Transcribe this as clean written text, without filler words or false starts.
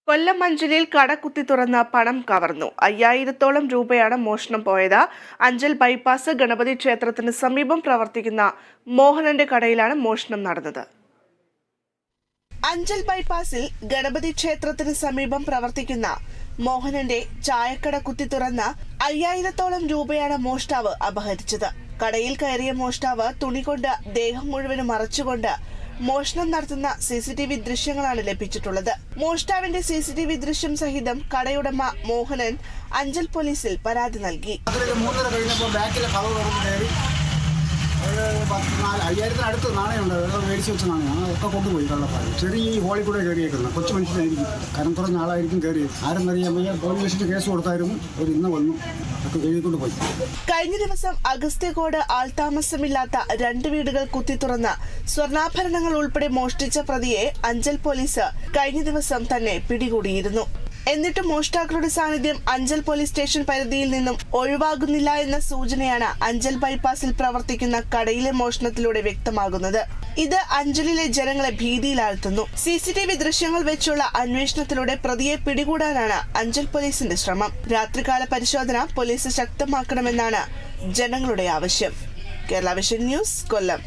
കൊല്ലം അഞ്ചലിൽ കട കുത്തി തുറന്ന പണം കവർന്നു. 5000-ഓളം രൂപയാണ് മോഷണം പോയത്. അഞ്ചൽ ബൈപ്പാസ് ഗണപതി ക്ഷേത്രത്തിന് സമീപം പ്രവർത്തിക്കുന്ന മോഹനന്റെ കടയിലാണ് മോഷണം നടന്നത്. അഞ്ചൽ ബൈപ്പാസിൽ ഗണപതി ക്ഷേത്രത്തിന് സമീപം പ്രവർത്തിക്കുന്ന മോഹനന്റെ ചായക്കട കുത്തി തുറന്ന 5000-ഓളം രൂപയാണ് മോഷ്ടാവ് അപഹരിച്ചത്. കടയിൽ കയറിയ മോഷ്ടാവ് തുണി കൊണ്ട് ദേഹം മുഴുവനും മറച്ചുകൊണ്ട് മോഷണം നടത്തുന്ന CCTV ദൃശ്യങ്ങളാണ് ലഭിച്ചിട്ടുള്ളത്. മോഷ്ടാവിന്റെ CCTV ദൃശ്യം സഹിതം കടയുടമ മോഹനൻ അഞ്ചൽ പോലീസിൽ പരാതി നൽകി. 5000-അടുത്ത് നാണയമുണ്ട്, മേടിച്ച് വെച്ച നാണയം ഒക്കെ കൊണ്ടുപോയി കള്ളപ്പാട്. ചെറിയ ഈ ഹോളിൽ കൂടെ കയറിയേക്കുന്നത് കൊച്ചു മനുഷ്യനായിരിക്കും, കരം കുറഞ്ഞ ആളായിരിക്കും കയറിയത്. ആരെന്നറിയാൻ വയ്യ. പോലീസിന് കേസ് കൊടുത്തായിരുന്നു. ഒരു ഇന്ന് വന്നു ഒക്കെ എഴുതിക്കൊണ്ട് പോയി. കഴിഞ്ഞ ദിവസം അഗസ്ത്യകോട് ആൾതാമസമില്ലാത്ത 2 വീടുകൾ കുത്തി തുറന്ന് സ്വർണ്ണാഭരണങ്ങൾ ഉൾപ്പെടെ മോഷ്ടിച്ച പ്രതിയെ അഞ്ചൽ പോലീസ് കഴിഞ്ഞ ദിവസം തന്നെ പിടികൂടിയിരുന്നു. എന്നിട്ടും മോഷ്ടാക്കളുടെ സാന്നിധ്യം അഞ്ചൽ പോലീസ് സ്റ്റേഷൻ പരിധിയിൽ നിന്നും ഒഴിവാകുന്നില്ല എന്ന സൂചനയാണ് അഞ്ചൽ ബൈപ്പാസിൽ പ്രവർത്തിക്കുന്ന കടയിലെ മോഷണത്തിലൂടെ വ്യക്തമാകുന്നത്. ഇത് അഞ്ചലിലെ ജനങ്ങളെ ഭീതിയിലാഴ്ത്തുന്നു. CCTV ദൃശ്യങ്ങൾ വെച്ചുള്ള അന്വേഷണത്തിലൂടെ പ്രതിയെ പിടികൂടാനാണ് അഞ്ചൽ പോലീസിന്റെ ശ്രമം. രാത്രികാല പരിശോധന പോലീസ് ശക്തമാക്കണമെന്നാണ് ജനങ്ങളുടെ ആവശ്യം. കേരള വിഷൻ ന്യൂസ്, കൊല്ലം.